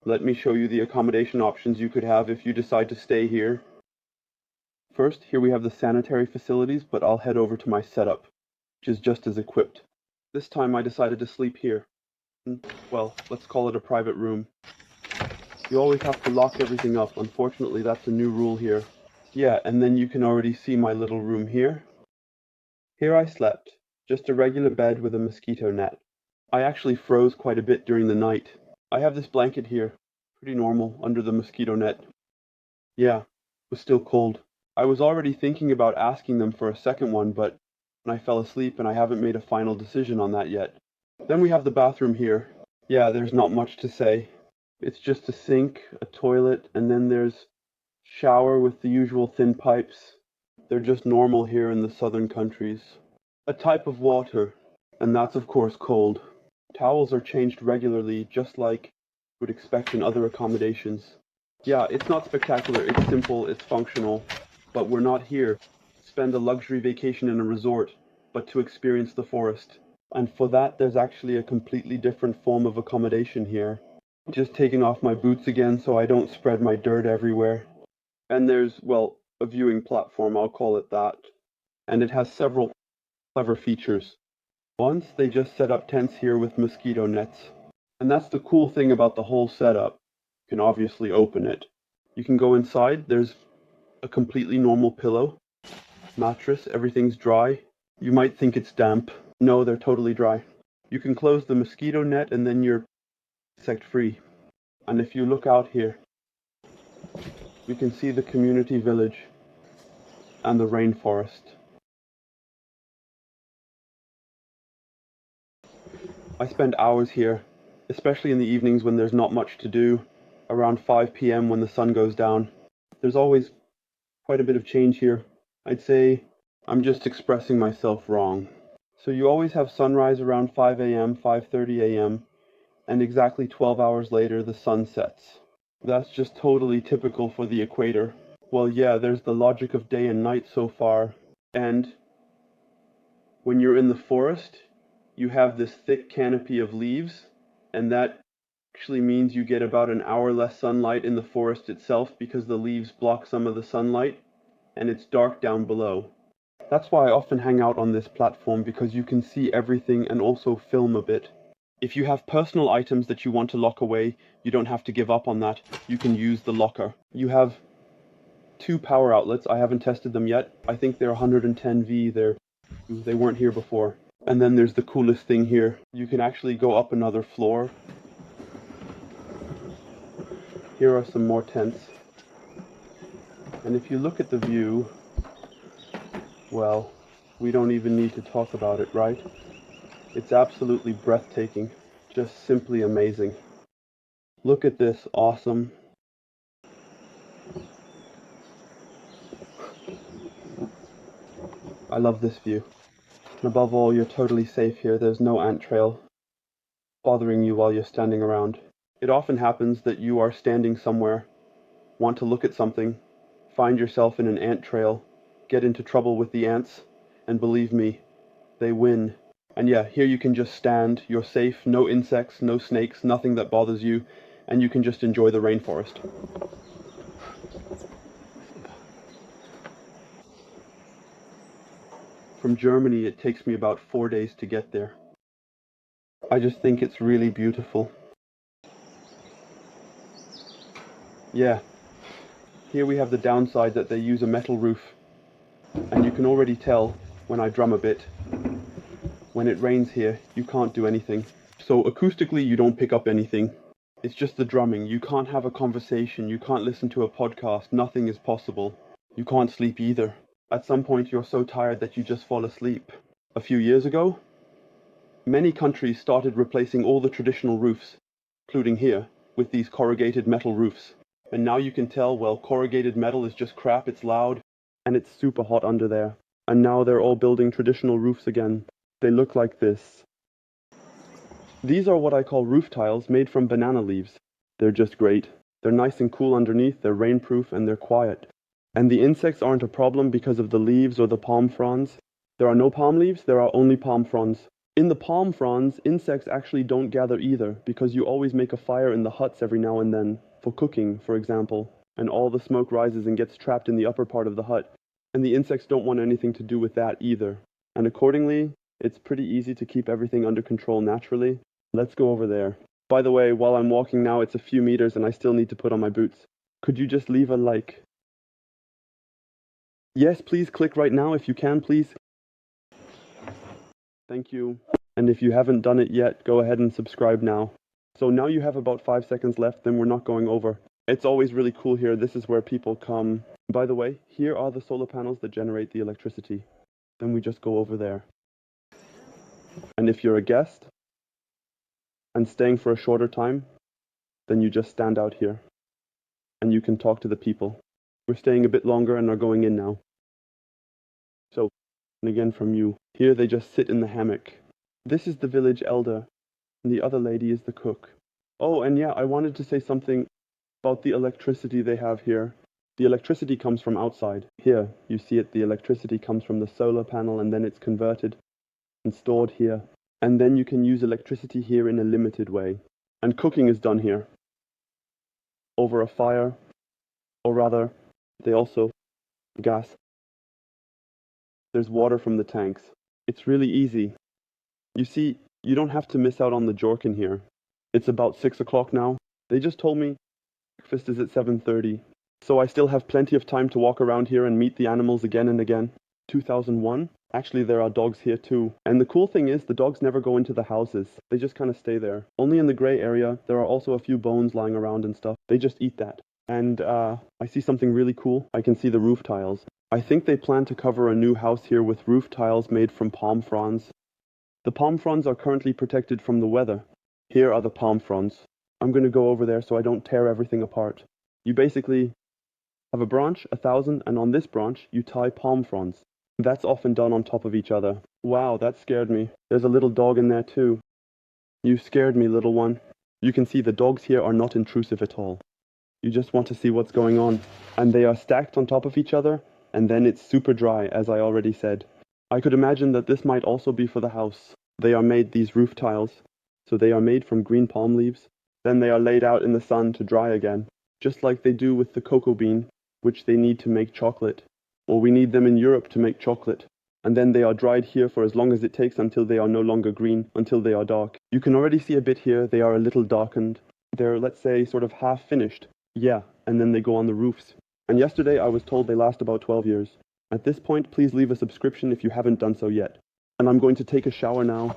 Let me show you the accommodation options you could have if you decide to stay here. First, here we have the sanitary facilities, but I'll head over to my setup, which is just as equipped. This time I decided to sleep here. Well, let's call it a private room. You always have to lock everything up. Unfortunately, that's a new rule here. Yeah, and then you can already see my little room here. Here I slept, just a regular bed with a mosquito net. I actually froze quite a bit during the night. I have this blanket here, pretty normal, under the mosquito net. Yeah, it was still cold. I was already thinking about asking them for a second one, but I fell asleep and I haven't made a final decision on that yet. Then we have the bathroom here. Yeah, there's not much to say. It's just a sink, a toilet, and then there's shower with the usual thin pipes. They're just normal here in the southern countries. A type of water, and that's of course cold. Towels are changed regularly, just like you would expect in other accommodations. Yeah, it's not spectacular, it's simple, it's functional, but we're not here to spend a luxury vacation in a resort, but to experience the forest. And for that, there's actually a completely different form of accommodation here. Just taking off my boots again so I don't spread my dirt everywhere. And there's, well, a viewing platform, I'll call it that. And it has several clever features. Once, they just set up tents here with mosquito nets. And that's the cool thing about the whole setup. You can obviously open it. You can go inside, there's a completely normal pillow, mattress, everything's dry. You might think it's damp. No, they're totally dry. You can close the mosquito net and then you're insect free. And if you look out here, you can see the community village and the rainforest. I spend hours here, especially in the evenings when there's not much to do, around 5 p.m. when the sun goes down. There's always quite a bit of change here. I'd say I'm just expressing myself wrong. So you always have sunrise around 5 a.m., 5:30 a.m., and exactly 12 hours later the sun sets. That's just totally typical for the equator. Well, yeah, there's the logic of day and night so far, and when you're in the forest, you have this thick canopy of leaves, and that actually means you get about an hour less sunlight in the forest itself because the leaves block some of the sunlight, and it's dark down below. That's why I often hang out on this platform, because you can see everything and also film a bit. If you have personal items that you want to lock away, you don't have to give up on that. You can use the locker. You have 2 power outlets. I haven't tested them yet. I think they're 110V. They weren't here before. And then there's the coolest thing here. You can actually go up another floor. Here are some more tents. And if you look at the view, well, we don't even need to talk about it, right? It's absolutely breathtaking. Just simply amazing. Look at this, awesome. I love this view. And above all, you're totally safe here. There's no ant trail bothering you while you're standing around. It often happens that you are standing somewhere, want to look at something, find yourself in an ant trail, get into trouble with the ants, and believe me, they win. And yeah, here you can just stand, you're safe, no insects, no snakes, nothing that bothers you, and you can just enjoy the rainforest. From Germany, it takes me about 4 days to get there. I just think it's really beautiful. Yeah, here we have the downside that they use a metal roof, and you can already tell when I drum a bit. When it rains here, you can't do anything. So acoustically, you don't pick up anything. It's just the drumming. You can't have a conversation, you can't listen to a podcast, nothing is possible. You can't sleep either. At some point, you're so tired that you just fall asleep. A few years ago, many countries started replacing all the traditional roofs, including here, with these corrugated metal roofs. And now you can tell, well, corrugated metal is just crap, it's loud, and it's super hot under there. And now they're all building traditional roofs again. They look like this. These are what I call roof tiles made from banana leaves. They're just great. They're nice and cool underneath, they're rainproof, and they're quiet. And the insects aren't a problem because of the leaves or the palm fronds. There are no palm leaves, there are only palm fronds. In the palm fronds, insects actually don't gather either, because you always make a fire in the huts every now and then, for cooking, for example, and all the smoke rises and gets trapped in the upper part of the hut, and the insects don't want anything to do with that either. And accordingly, it's pretty easy to keep everything under control naturally. Let's go over there. By the way, while I'm walking now, it's a few meters and I still need to put on my boots. Could you just leave a like? Yes, please click right now if you can, please. Thank you. And if you haven't done it yet, go ahead and subscribe now. So now you have about 5 seconds left, then we're not going over. It's always really cool here. This is where people come. By the way, here are the solar panels that generate the electricity. Then we just go over there. And if you're a guest and staying for a shorter time, then you just stand out here and you can talk to the people. We're staying a bit longer and are going in now. So, and again from you. Here they just sit in the hammock. This is the village elder, and the other lady is the cook. Oh, and yeah, I wanted to say something about the electricity they have here. The electricity comes from outside. Here, you see it, the electricity comes from the solar panel and then it's converted and stored here. And then you can use electricity here in a limited way. And cooking is done here. Over a fire, or rather, they also gas. There's water from the tanks. It's really easy. You see, you don't have to miss out on the Jorkin here. It's about 6 o'clock now. They just told me breakfast is at 7:30. So I still have plenty of time to walk around here and meet the animals again and again. 2001? Actually, there are dogs here too. And the cool thing is, the dogs never go into the houses. They just kind of stay there. Only in the gray area, there are also a few bones lying around and stuff. They just eat that. And I see something really cool. I can see the roof tiles. I think they plan to cover a new house here with roof tiles made from palm fronds. The palm fronds are currently protected from the weather. Here are the palm fronds. I'm going to go over there so I don't tear everything apart. You basically have a branch, 1,000, and on this branch you tie palm fronds. That's often done on top of each other. Wow, that scared me. There's a little dog in there too. You scared me, little one. You can see the dogs here are not intrusive at all. You just want to see what's going on. And they are stacked on top of each other, and then it's super dry, as I already said. I could imagine that this might also be for the house. They are made, these roof tiles, so they are made from green palm leaves. Then they are laid out in the sun to dry again, just like they do with the cocoa bean, which they need to make chocolate. Or we need them in Europe to make chocolate. And then they are dried here for as long as it takes until they are no longer green, until they are dark. You can already see a bit here, they are a little darkened. They're, let's say, sort of half finished. Yeah, and then they go on the roofs. And yesterday I was told they last about 12 years. At this point, please leave a subscription if you haven't done so yet. And I'm going to take a shower now.